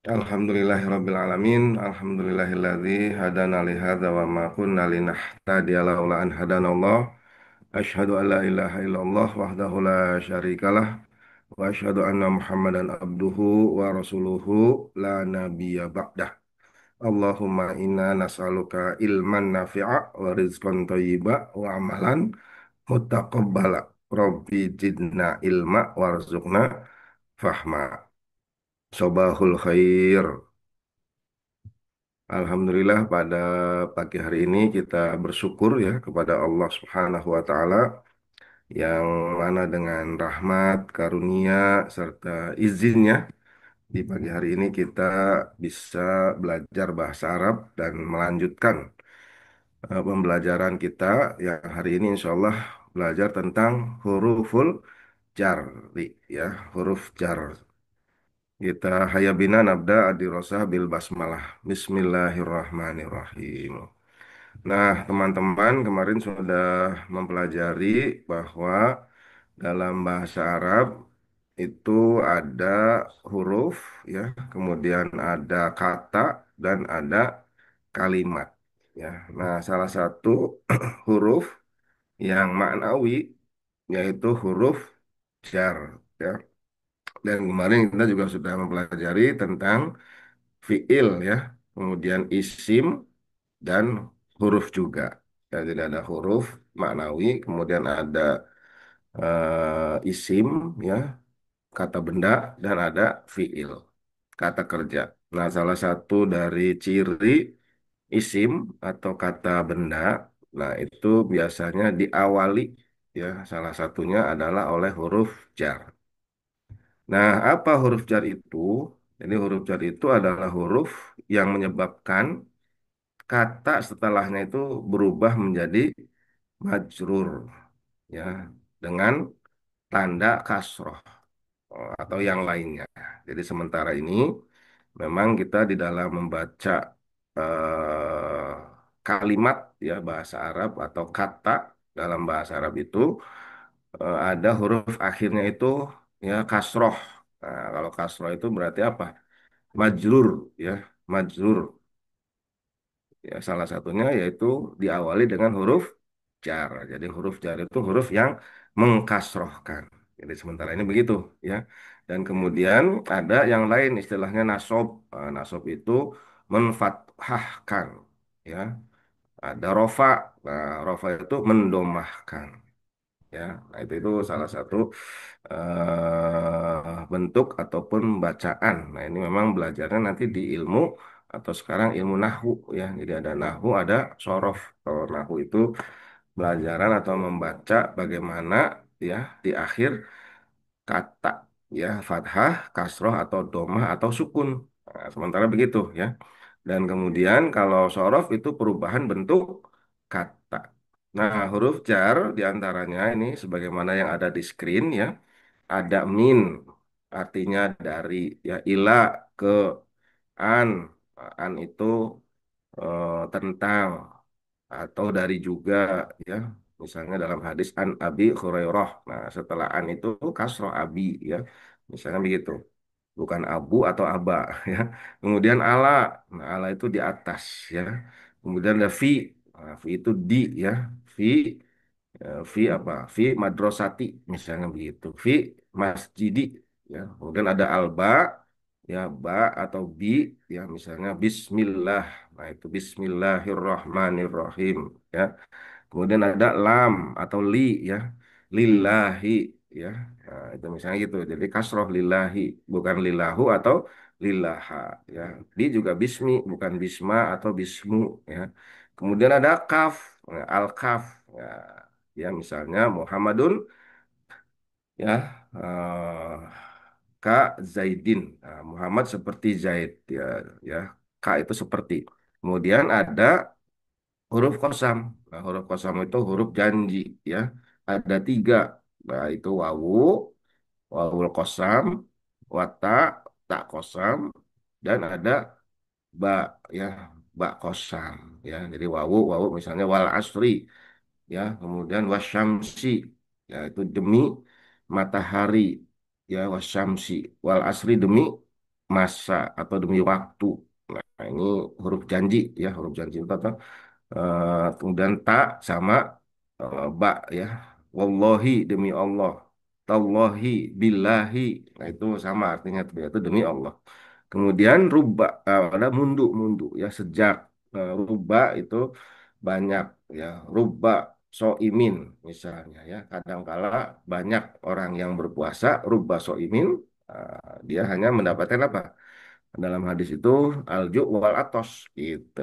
Alhamdulillahirabbil alamin. Alhamdulillahilladzi hadana li hadza wa ma kunna linahtadiya laula an hadanallah. Asyhadu an la ilaha illallah wahdahu la syarikalah wa asyhadu anna Muhammadan abduhu wa rasuluhu la nabiyya ba'dah. Allahumma inna nas'aluka ilman nafi'a wa rizqan thayyiba wa amalan mutaqabbala. Rabbi zidna ilma warzuqna fahma. Sobahul khair. Alhamdulillah pada pagi hari ini kita bersyukur ya kepada Allah Subhanahu wa taala yang mana dengan rahmat, karunia serta izinnya di pagi hari ini kita bisa belajar bahasa Arab dan melanjutkan pembelajaran kita yang hari ini insya Allah belajar tentang huruful jar ya, huruf jar. Kita hayabina nabda adirosah bil basmalah. Bismillahirrahmanirrahim. Nah, teman-teman kemarin sudah mempelajari bahwa dalam bahasa Arab itu ada huruf ya, kemudian ada kata dan ada kalimat ya. Nah, salah satu huruf yang maknawi yaitu huruf jar ya. Dan kemarin kita juga sudah mempelajari tentang fiil ya, kemudian isim dan huruf juga. Ya, jadi ada huruf maknawi, kemudian ada isim ya, kata benda dan ada fiil, kata kerja. Nah, salah satu dari ciri isim atau kata benda, nah itu biasanya diawali ya, salah satunya adalah oleh huruf jar. Nah, apa huruf jar itu? Jadi huruf jar itu adalah huruf yang menyebabkan kata setelahnya itu berubah menjadi majrur ya dengan tanda kasroh atau yang lainnya. Jadi sementara ini memang kita di dalam membaca eh, kalimat ya bahasa Arab atau kata dalam bahasa Arab itu ada huruf akhirnya itu ya kasroh. Nah, kalau kasroh itu berarti apa? Majrur ya, majrur. Ya, salah satunya yaitu diawali dengan huruf jar. Jadi huruf jar itu huruf yang mengkasrohkan. Jadi sementara ini begitu ya. Dan kemudian ada yang lain istilahnya nasob. Nasob itu menfathahkan ya. Ada rofa. Nah, rofa itu mendomahkan ya. Nah, itu salah satu bentuk ataupun bacaan. Nah, ini memang belajarnya nanti di ilmu atau sekarang ilmu nahu ya. Jadi ada nahu, ada sorof. Kalau nahu itu pelajaran atau membaca bagaimana ya di akhir kata ya fathah, kasroh atau domah atau sukun. Nah, sementara begitu ya. Dan kemudian kalau sorof itu perubahan bentuk kata. Nah, huruf jar diantaranya ini sebagaimana yang ada di screen ya. Ada min, artinya dari ya ila ke an. An itu tentang atau dari juga ya. Misalnya dalam hadis an Abi Hurairah. Nah, setelah an itu kasroh abi ya. Misalnya begitu. Bukan abu atau aba ya. Kemudian ala. Nah, ala itu di atas ya. Kemudian ada fi. Nah, fi itu di ya. Fi fi apa? Fi madrasati misalnya begitu. Fi masjidi ya. Kemudian ada alba ya ba atau bi ya misalnya bismillah. Nah, itu bismillahirrahmanirrahim ya. Kemudian ada lam atau li ya. Lillahi ya. Nah, itu misalnya gitu. Jadi kasroh lillahi bukan lillahu atau lillaha ya. Di juga bismi bukan bisma atau bismu ya. Kemudian ada kaf, ya, al-kaf ya. Ya misalnya Muhammadun ya Kak Zaidin. Nah, Muhammad seperti Zaid ya ya. K itu seperti. Kemudian ada huruf kosam. Nah, huruf kosam itu huruf janji ya. Ada tiga. Nah, itu wawu, wawul kosam, wata, tak kosam, dan ada ba ya, ba kosam ya. Jadi wawu misalnya wal asri ya, kemudian wasyamsi ya itu demi matahari ya wasyamsi wal asri demi masa atau demi waktu. Nah, ini huruf janji ya, huruf janji itu apa? Kemudian tak sama ba ya. Wallahi demi Allah. Tallahi billahi. Nah, itu sama artinya itu demi Allah. Kemudian ruba ada mundu mundu ya sejak ruba itu banyak ya ruba soimin misalnya ya kadangkala banyak orang yang berpuasa ruba soimin dia hanya mendapatkan apa dalam hadis itu alju wal atos gitu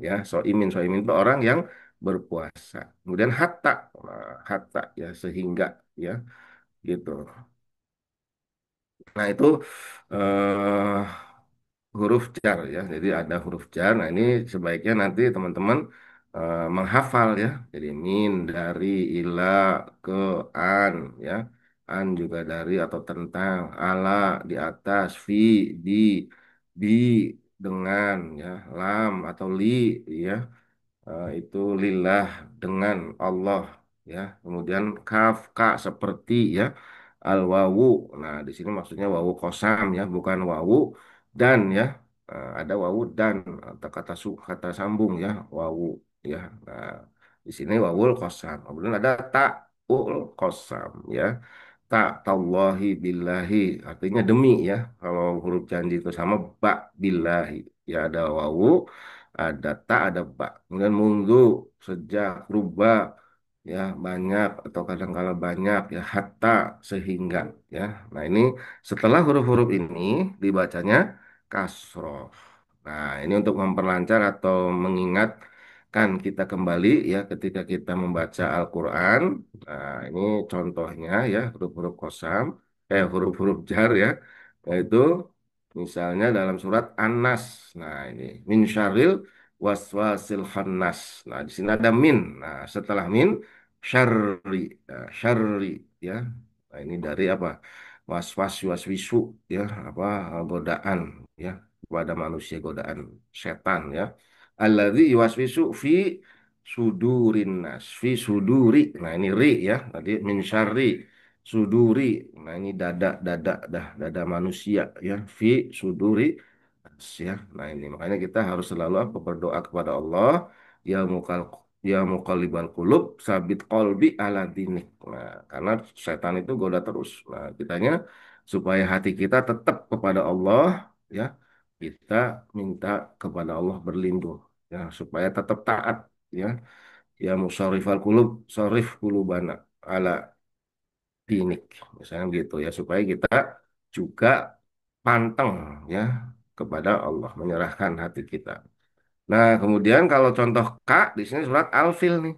ya soimin itu orang yang berpuasa kemudian hatta hatta ya sehingga ya gitu. Nah itu eh, huruf jar ya. Jadi ada huruf jar. Nah ini sebaiknya nanti teman-teman menghafal ya. Jadi min dari ila ke an ya. An juga dari atau tentang ala di atas fi di bi dengan ya lam atau li ya. Itu lillah dengan Allah ya. Kemudian kaf ka seperti ya. Al wawu. Nah, di sini maksudnya wawu kosam ya, bukan wawu dan ya. Ada wawu dan atau kata kata sambung ya, wawu ya. Nah, di sini wawul kosam. Kemudian ada ta'ul kosam ya. Tak tallahi billahi artinya demi ya. Kalau huruf janji itu sama ba billahi ya ada wawu ada tak ada ba kemudian mundu sejak rubah ya banyak atau kadang-kala banyak ya hatta sehingga ya nah ini setelah huruf-huruf ini dibacanya kasroh. Nah ini untuk memperlancar atau mengingatkan kita kembali ya ketika kita membaca Al-Quran. Nah ini contohnya ya huruf-huruf kosam huruf-huruf jar ya yaitu misalnya dalam surat An-Nas. Nah ini min syarril waswasil khannas. Nah, di sini ada min. Nah, setelah min syarri, ya, syarri ya. Nah, ini dari apa? Waswas waswisu ya, apa godaan ya kepada manusia godaan setan ya. Alladzi yuwaswisu fi sudurin nas, fi suduri. Nah, ini ri ya. Tadi min syarri suduri. Nah, ini dada manusia ya. Fi suduri ya. Nah ini makanya kita harus selalu apa, berdoa kepada Allah ya mukal ya muqallibal qulub sabit qalbi ala dinik. Nah, karena setan itu goda terus. Nah, kitanya supaya hati kita tetap kepada Allah ya, kita minta kepada Allah berlindung ya supaya tetap taat ya. Ya musarrifal qulub sarif qulubana ala dinik. Misalnya gitu ya supaya kita juga panteng ya kepada Allah, menyerahkan hati kita. Nah, kemudian kalau contoh K di sini surat Al-Fil nih.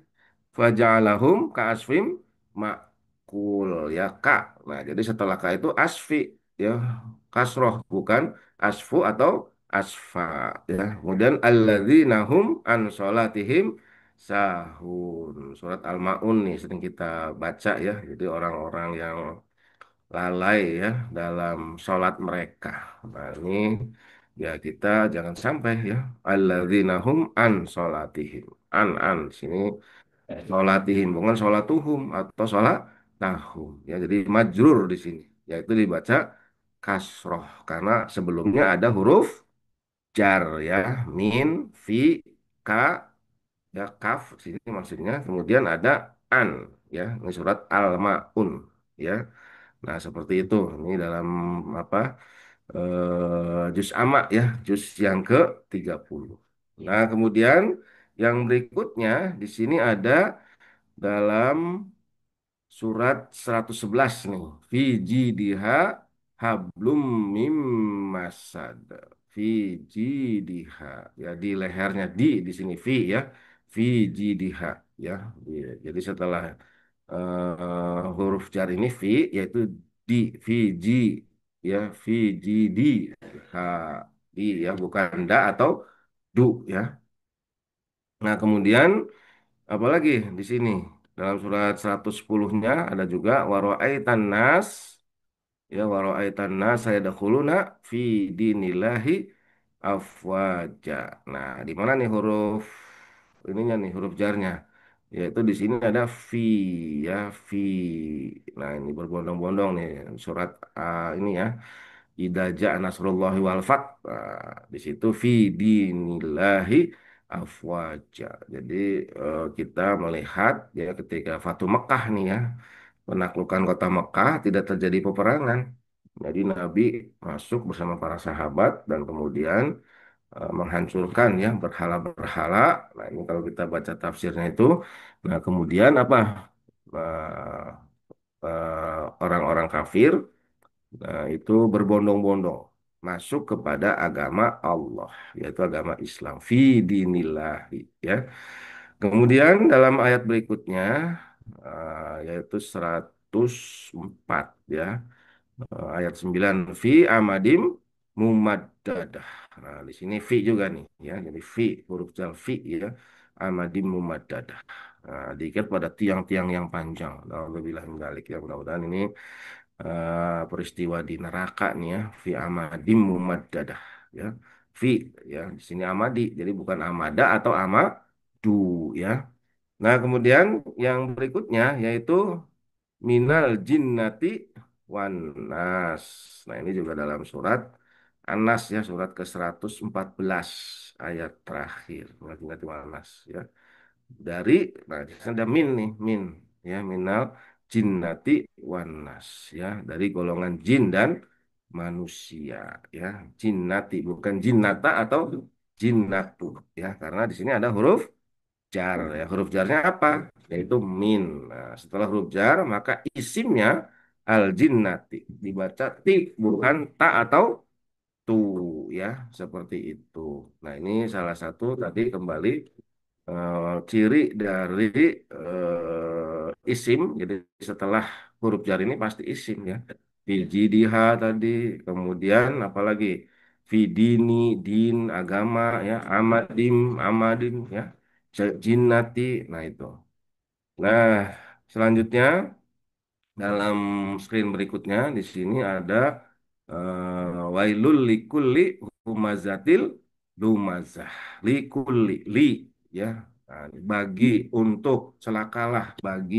Faja'alahum ka'asfim ma'kul ya K. Nah, jadi setelah K itu asfi ya kasroh bukan asfu atau asfa ya. Kemudian alladzina hum an sholatihim sahun. Surat Al-Maun nih sering kita baca ya. Jadi orang-orang yang lalai ya dalam sholat mereka. Nah, ini ya kita jangan sampai ya alladzina hum an sholatihim. An sini sholatihim bukan sholatuhum atau sholat tahum. Ya, jadi majrur di sini yaitu dibaca kasroh karena sebelumnya ada huruf jar ya min fi ka ya kaf sini maksudnya kemudian ada an ya ini surat al-maun ya. Nah, seperti itu. Ini dalam apa? Juz amma ya, juz yang ke-30. Nah, kemudian yang berikutnya di sini ada dalam surat 111 nih. Fi jidha hablum mim masad. Fi jidha ya di lehernya di sini fi ya. Fi jidha ya. Jadi setelah huruf jar ini fi yaitu di fi ji ya fi ji di ha di ya bukan da atau du ya. Nah, kemudian apalagi di sini dalam surat 110-nya ada juga waro'aitan nas ya waro'aitan nas sayadkhuluna fi dinillahi afwaja. Nah, di mana nih huruf ininya nih huruf jarnya? Yaitu di sini ada fi ya fi. Nah, ini berbondong-bondong nih surat ini ya. idza jaa nasrullahi wal fath. Nah, di situ fi dinillahi afwaja. Jadi kita melihat ya ketika Fatu Mekah nih ya, penaklukan kota Mekah tidak terjadi peperangan. Jadi Nabi masuk bersama para sahabat dan kemudian menghancurkan ya berhala-berhala. Nah, ini kalau kita baca tafsirnya itu, nah kemudian apa? Eh, Orang-orang kafir itu berbondong-bondong masuk kepada agama Allah, yaitu agama Islam. Fi dinillahi ya. Kemudian dalam ayat berikutnya yaitu 104 ya. Ayat 9 fi amadim mumaddadah. Nah, di sini fi juga nih ya. Jadi fi huruf jar fi ya. Amadim mumaddadah. Nah, diikat pada tiang-tiang yang panjang. Alhamdulillah min dzalik ya. Mudah-mudahan ini peristiwa di neraka nih ya. Fi amadim mumaddadah ya. Fi ya. Di sini amadi. Jadi bukan amada atau amadu ya. Nah, kemudian yang berikutnya yaitu minal jinnati wan nas. Nah, ini juga dalam surat An-Nas ya, surat ke 114 ayat terakhir. Minal jinnati wan nas ya. Dari nah di sana ada min nih, min ya, minal jinnati wan nas ya, dari golongan jin dan manusia ya. Jinnati bukan jinnata atau jinnatu ya, karena di sini ada huruf jar ya. Huruf jarnya apa? Yaitu min. Nah, setelah huruf jar maka isimnya al jinnati dibaca ti bukan ta atau tu ya, seperti itu. Nah, ini salah satu tadi kembali ciri dari isim. Jadi setelah huruf jar ini pasti isim ya. Fijidiha tadi, kemudian apalagi fidini, din, agama ya, amadim, amadim ya, jinnati. Nah itu. Nah, selanjutnya dalam screen berikutnya di sini ada wailul likulli humazatil lumazah. Likulli li ya. Nah, bagi untuk celakalah bagi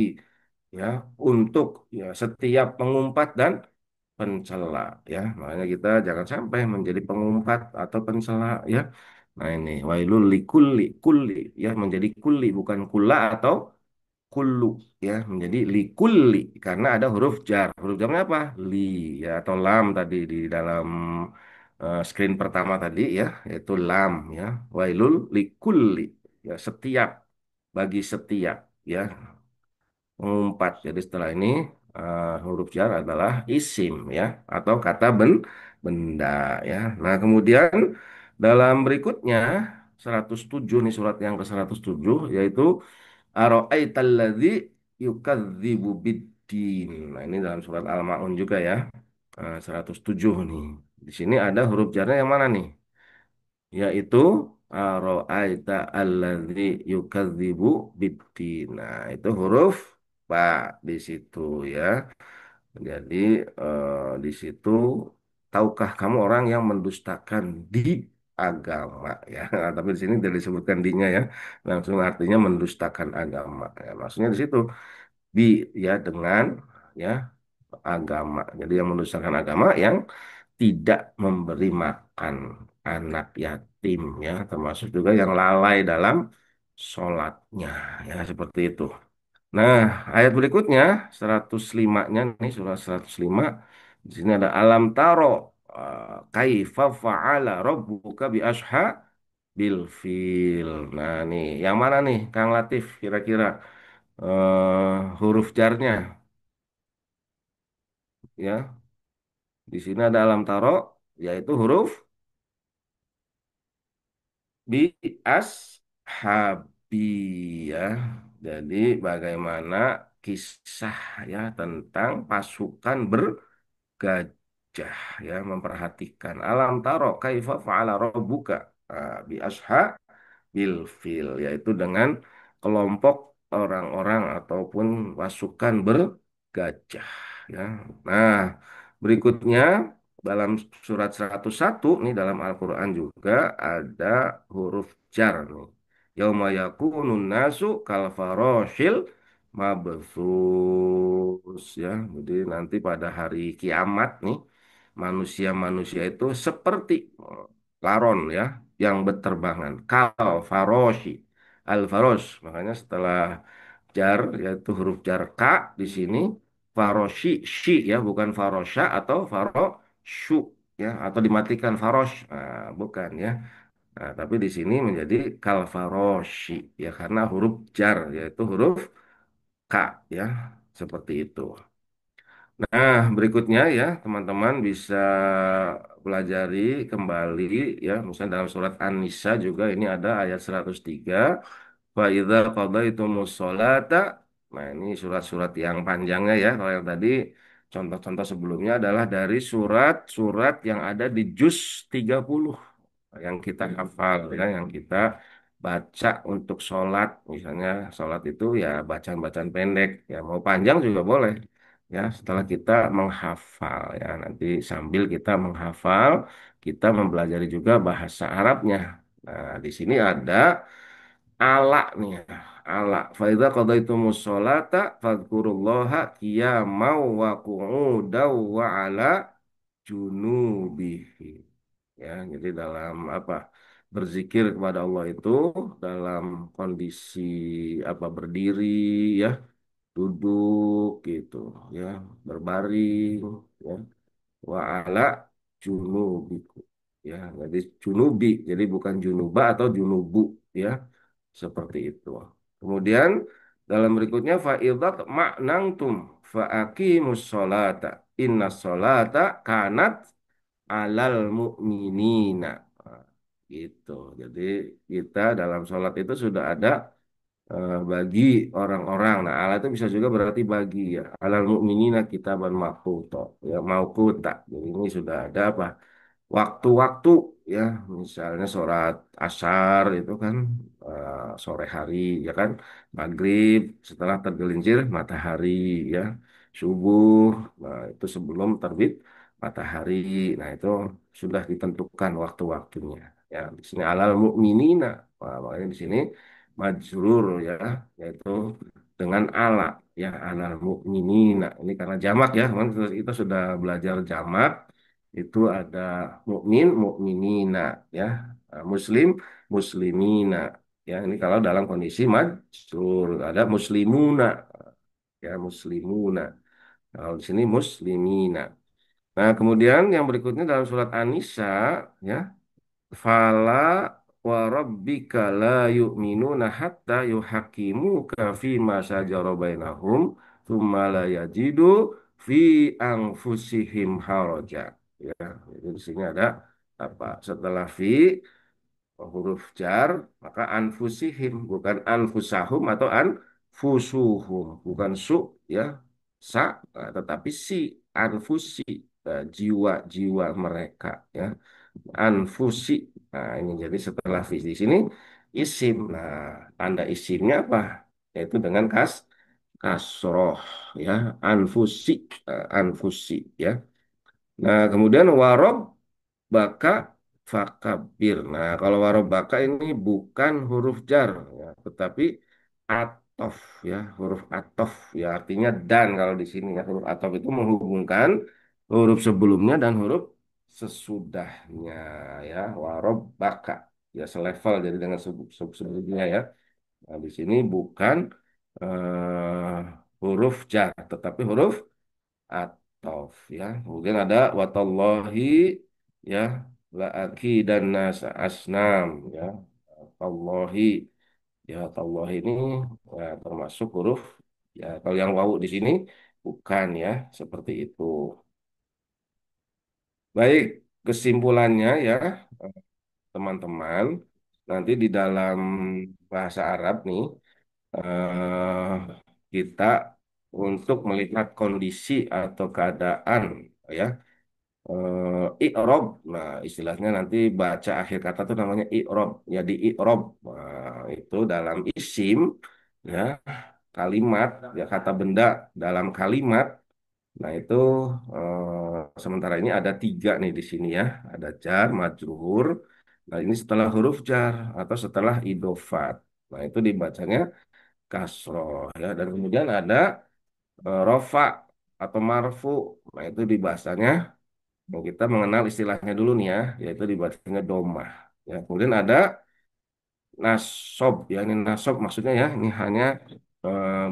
ya untuk ya setiap pengumpat dan pencela ya. Makanya kita jangan sampai menjadi pengumpat atau pencela ya. Nah, ini wailul likulli kulli ya, menjadi kulli bukan kula atau kullu ya, menjadi likulli karena ada huruf jar. Huruf jarnya apa? Li ya, atau lam tadi di dalam screen pertama tadi ya, yaitu lam ya. Wailul likulli ya, setiap bagi setiap ya, mengumpat. Jadi setelah ini huruf jar adalah isim ya, atau kata benda ya. Nah, kemudian dalam berikutnya 107 nih, surat yang ke 107 yaitu Aro'aitalladzi yukadzibu biddin. Nah, ini dalam surat Al-Maun juga ya. 107 nih. Di sini ada huruf jarnya yang mana nih? Yaitu aro'aita alladzi yukadzibu biddin. Nah, itu huruf ba di situ ya. Jadi di situ tahukah kamu orang yang mendustakan di agama ya. Nah, tapi di sini tidak disebutkan dinya ya. Langsung artinya mendustakan agama. Ya, maksudnya di situ bi ya dengan ya agama. Jadi yang mendustakan agama yang tidak memberi makan anak yatim ya, termasuk juga yang lalai dalam sholatnya ya, seperti itu. Nah, ayat berikutnya 105-nya nih, surah 105. Di sini ada alam taro kaifa fa'ala rabbuka bi bil fil. Nah, nih yang mana nih Kang Latif kira-kira huruf jarnya ya. Di sini ada alam taro yaitu huruf bi ashabi ya. Jadi bagaimana kisah ya tentang pasukan gajah ya, memperhatikan alam taro kaifa fa'ala rabbuka bi bil fil, yaitu dengan kelompok orang-orang ataupun pasukan bergajah ya. Nah, berikutnya dalam surat 101 nih dalam Al-Qur'an juga ada huruf jar nih. Yauma yakunun nasu kal faroshil mabthus ya. Jadi nanti pada hari kiamat nih manusia-manusia itu seperti laron ya yang berterbangan. Kal faroshi al faros. Makanya setelah jar yaitu huruf jar ka di sini faroshi shi ya bukan farosha atau faroshu ya atau dimatikan farosh. Nah, bukan ya. Nah, tapi di sini menjadi kal faroshi ya karena huruf jar yaitu huruf ka ya seperti itu. Nah, berikutnya ya, teman-teman bisa pelajari kembali ya, misalnya dalam surat An-Nisa juga ini ada ayat 103, fa idza qadaytumus sholata. Nah, ini surat-surat yang panjangnya ya. Kalau yang tadi contoh-contoh sebelumnya adalah dari surat-surat yang ada di juz 30 yang kita hafal ya, yang kita baca untuk sholat. Misalnya sholat itu ya bacaan-bacaan pendek, ya mau panjang juga boleh. Ya, setelah kita menghafal ya, nanti sambil kita menghafal, kita mempelajari juga bahasa Arabnya. Nah, di sini ada ala nih ya. Ala. Faidza qadaitumus sholata fadhkurullaha qiyamau wa qu'udaw wa ala junubihi. Ya, jadi dalam apa? Berzikir kepada Allah itu dalam kondisi apa berdiri ya, duduk gitu ya, berbaring ya. Wa ala junubiku. Ya, jadi junubi, jadi bukan junuba atau junubu ya. Seperti itu. Kemudian dalam berikutnya fa'idat ma'nangtum fa'aqimus sholata. Inna sholata kanat alal mu'minina. Nah, gitu. Jadi kita dalam sholat itu sudah ada bagi orang-orang. Nah, Allah itu bisa juga berarti bagi ya. Alal mu'minina kitaban maqtuta. Ya, mauquta. Jadi ini sudah ada apa? Waktu-waktu ya, misalnya sholat asar itu kan sore hari ya kan, maghrib setelah tergelincir matahari ya, subuh, nah itu sebelum terbit matahari, nah itu sudah ditentukan waktu-waktunya. Ya, di sini alal mukminina, makanya di sini majrur ya, yaitu dengan ala ya alal mukminina. Ini karena jamak ya, kemarin kita sudah belajar jamak itu ada mukmin, mukminina, ya, muslim, muslimina. Ya, ini kalau dalam kondisi majrur ada muslimuna, ya muslimuna. Kalau di sini muslimina. Nah, kemudian yang berikutnya dalam surat An-Nisa, ya, fala wa rabbika la yu'minuna hatta yuhakimuka fima shajara bainahum tsumma la yajidu fi anfusihim haraja. Ya, jadi di sini ada apa? Setelah fi huruf jar, maka anfusihim bukan anfusahum atau anfusuhum, bukan su ya, sa tetapi si anfusi jiwa-jiwa mereka ya anfusi. Nah, ini jadi setelah fi di sini isim. Nah, tanda isimnya apa? Yaitu dengan kasroh ya, anfusi, anfusi ya. Nah, kemudian warob baka fakabir. Nah, kalau warob baka ini bukan huruf jar ya, tetapi atof ya, huruf atof ya artinya dan kalau di sini ya huruf atof itu menghubungkan huruf sebelumnya dan huruf sesudahnya ya warob baka ya selevel jadi dengan sebelumnya ya. Nah, di sini bukan huruf jar tetapi huruf atof ya. Kemudian ada watallahi ya la dan nas asnam ya. Tallahi ya tallahi ini ya, termasuk huruf ya kalau yang wawu di sini bukan ya seperti itu. Baik, kesimpulannya ya teman-teman nanti di dalam bahasa Arab nih eh, kita untuk melihat kondisi atau keadaan ya i'rob. Nah, istilahnya nanti baca akhir kata itu namanya i'rob. Ya di i'rob. Nah, itu dalam isim ya, kalimat ya kata benda dalam kalimat. Nah, itu sementara ini ada tiga nih di sini ya. Ada jar, majrur. Nah, ini setelah huruf jar atau setelah idofat. Nah, itu dibacanya kasroh ya. Dan kemudian ada rofa atau marfu. Nah, itu dibacanya Nah, kita mengenal istilahnya dulu nih ya, yaitu dibacanya domah. Ya, kemudian ada nasob ya, ini nasob maksudnya ya, ini hanya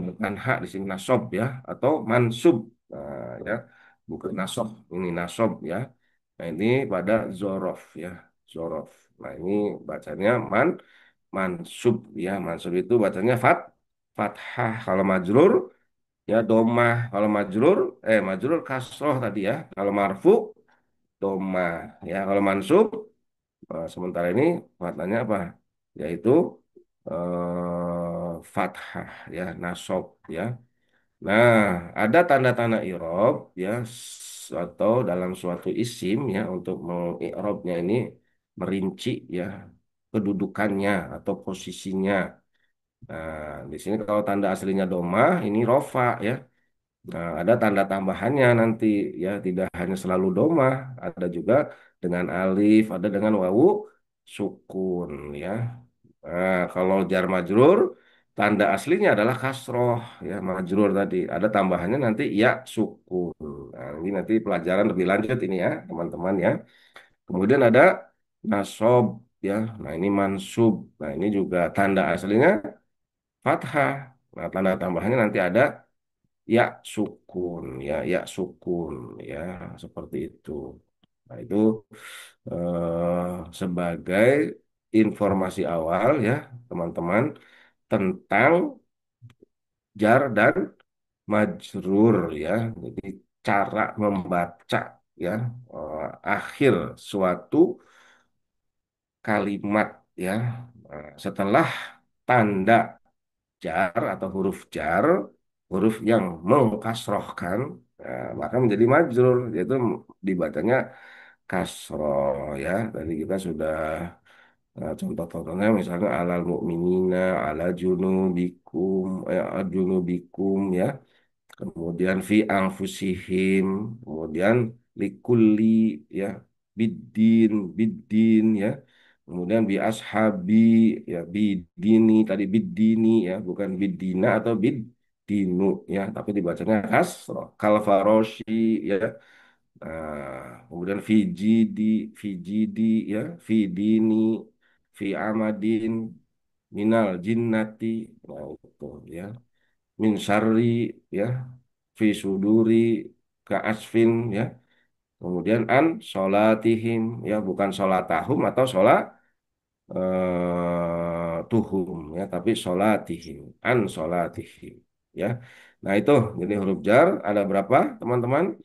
bukan hak di sini nasob ya, atau mansub. Nah, ya, bukan nasob, ini nasob ya. Nah, ini pada zorof ya, zorof. Nah, ini bacanya mansub ya, mansub itu bacanya fathah kalau majrur ya, domah kalau majrur, majrur kasroh tadi ya. Kalau marfu domah ya, kalau mansub sementara ini fathahnya apa? Yaitu fathah ya, nasob ya. Nah, ada tanda-tanda irob ya, atau dalam suatu isim ya, untuk mengirobnya ini merinci ya kedudukannya atau posisinya. Nah, di sini kalau tanda aslinya domah ini rofa ya. Nah, ada tanda tambahannya nanti ya, tidak hanya selalu domah, ada juga dengan alif, ada dengan wawu sukun ya. Nah, kalau jar majrur tanda aslinya adalah kasroh ya, majrur tadi. Ada tambahannya nanti ya sukun. Nah, ini nanti pelajaran lebih lanjut ini ya, teman-teman ya. Kemudian ada nasob ya. Nah, ini mansub. Nah, ini juga tanda aslinya fathah. Nah, tanda tambahannya nanti ada ya sukun ya, ya sukun ya, seperti itu. Nah, itu sebagai informasi awal ya, teman-teman, tentang jar dan majrur ya. Jadi cara membaca ya akhir suatu kalimat ya. Setelah tanda jar atau huruf jar, huruf yang mengkasrohkan, maka menjadi majrur, yaitu dibacanya kasroh ya. Tadi kita sudah contoh-contohnya misalnya alal mukminina, ala junubikum, junubikum ya. Kemudian fi anfusihim, kemudian likulli ya, biddin, biddin ya. Kemudian bi ashabi ya, bidini tadi biddini ya, bukan biddina atau biddinu ya, tapi dibacanya kasroh. Kalfaroshi ya. Kemudian Fijidi ya, Fidini, Fi Amadin, Minal Jinnati, nah itu ya, Min Syarri ya, Fi Suduri, Ka Asfin ya, kemudian An Solatihim ya, bukan Solatahum atau Tuhum ya, tapi Solatihim, An Solatihim ya. Nah itu, jadi huruf jar ada berapa teman-teman?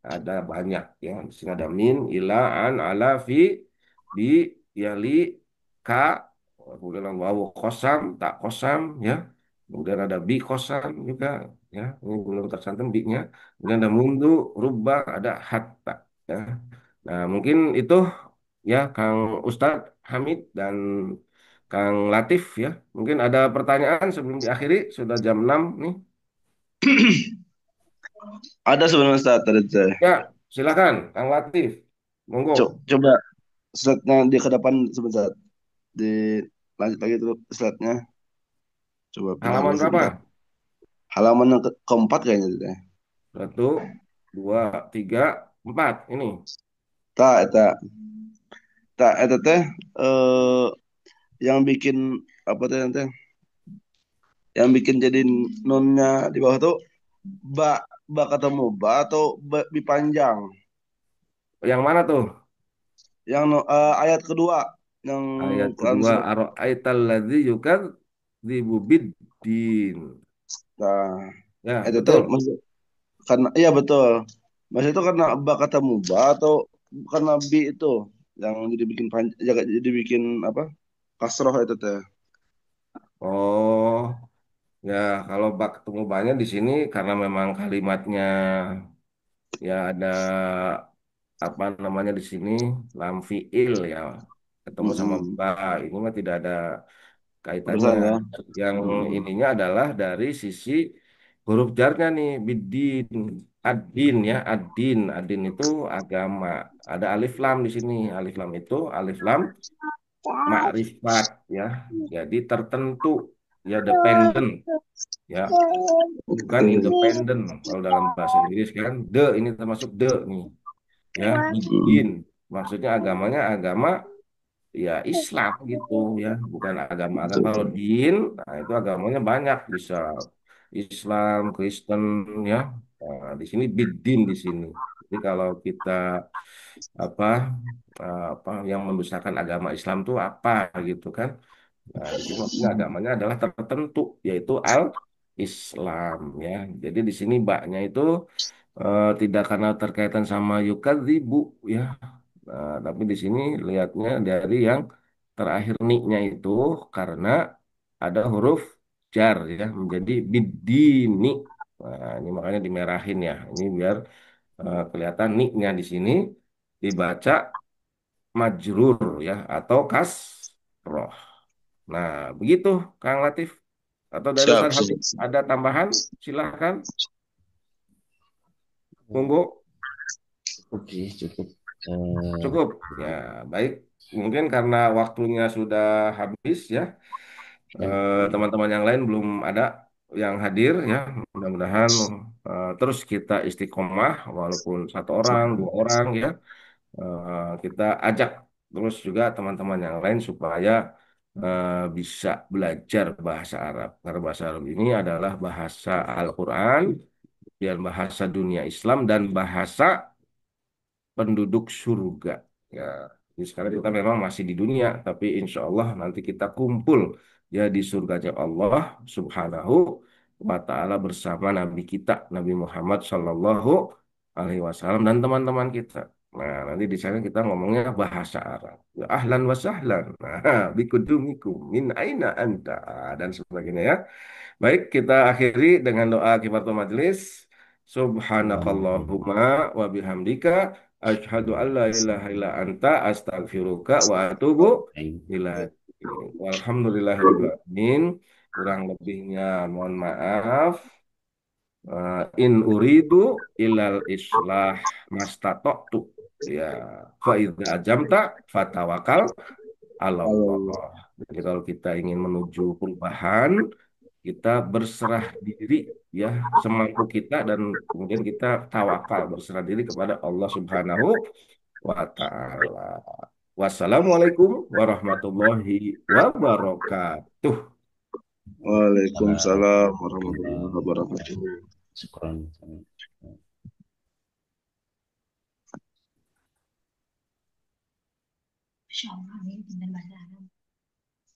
Ada banyak ya. Di sini ada min, ila, an, ala, fi, bi, yali, ka, kemudian ada wawu kosam, tak kosam ya. Kemudian ada bi kosam juga ya. Ini belum tersantum bi-nya. Kemudian ada mundu, rubah, ada hatta ya. Nah, mungkin itu ya Kang Ustadz Hamid dan Kang Latif ya. Mungkin ada pertanyaan sebelum diakhiri, sudah jam 6 nih. Ada sebenarnya Ustaz tadi teh. Ya, silakan Kang Latif. Monggo. Coba slide-nya di ke depan sebentar. Di lanjut lagi terus slide-nya. Coba pindah dulu Halaman sebentar. berapa? Halaman yang keempat kayaknya teh. Satu, dua, tiga, empat. Ini. Tak, eta teh yang bikin apa teh teh? Yang bikin jadi nunnya di bawah tuh ba ketemu ba atau ba bi panjang. Yang mana tuh? Yang ayat kedua yang Ayat Quran kedua. surat. Aro'aital ladzi yukadzibubiddin. Nah, Ya, eta teh betul. maksud karena iya betul. Mas itu karena ba ketemu ba atau karena bi itu yang jadi bikin panjang, jadi bikin apa? Kasroh itu teh. Oh, ya kalau bak ketemu banyak di sini karena memang kalimatnya ya ada apa namanya di sini lam fiil ya, ketemu sama Mm-mm. ba, ini mah tidak ada kaitannya. Urusan ya. Yang Mm-mm. ininya adalah dari sisi huruf jarnya nih, bidin, adin ya, adin, adin itu agama. Ada alif lam di sini. Alif lam itu alif lam makrifat ya. Jadi tertentu ya, dependen ya, bukan Oke. independen. Kalau dalam bahasa Inggris kan the, ini termasuk the nih. ya, Hmm. bidin. Maksudnya agamanya agama ya Islam gitu ya, bukan agama-agama. Betul, Kalau betul. din, nah itu agamanya banyak, bisa Islam, Kristen ya. Nah, di sini bidin di sini. Jadi kalau kita apa apa yang membesarkan agama Islam tuh apa gitu kan? Nah, di sini maksudnya agamanya adalah tertentu, yaitu al-Islam ya. Jadi di sini baknya itu tidak karena terkaitan sama yukadzibu ya. Nah, tapi di sini lihatnya dari yang terakhir ni-nya itu karena ada huruf jar ya menjadi bidini. Nah, ini makanya dimerahin ya. Ini biar kelihatan ni-nya di sini dibaca majrur ya atau kasroh. Nah, begitu Kang Latif. Atau dari Siap, Ustadz Habib siap. ada tambahan? Silahkan, monggo. Oke, cukup. Eh, Cukup. Ya, baik. Mungkin karena waktunya sudah habis ya. ya, Teman-teman yang lain belum ada yang hadir ya. Mudah-mudahan terus kita istiqomah walaupun satu orang, dua orang ya. Kita ajak terus juga teman-teman yang lain supaya bisa belajar bahasa Arab. Karena bahasa Arab ini adalah bahasa Al-Quran dan bahasa dunia Islam dan bahasa penduduk surga. Ya, jadi sekarang kita memang masih di dunia, tapi insya Allah nanti kita kumpul ya di surganya Allah Subhanahu wa Ta'ala bersama Nabi kita Nabi Muhammad Sallallahu Alaihi Wasallam dan teman-teman kita. Nah, nanti di sana kita ngomongnya bahasa Arab. Ya, ahlan wa sahlan. Nah, bikudumikum min aina anta dan sebagainya ya. Baik, kita akhiri dengan doa kifaratul majelis. Subhanakallahumma wa bihamdika asyhadu an la ilaha illa anta astaghfiruka wa atubu ilaik. Walhamdulillahirabbil alamin. Kurang lebihnya mohon maaf. In uridu ilal islah mastatoktu. Ya, fa idza ajamta fatawakal Allah. Jadi kalau kita ingin menuju perubahan, kita berserah diri ya semampu kita dan kemudian kita tawakal berserah diri kepada Allah Subhanahu wa taala. Wassalamualaikum warahmatullahi wabarakatuh. salam Waalaikumsalam warahmatullahi warahmatullahi wabarakatuh. wabarakatuh. Syukran.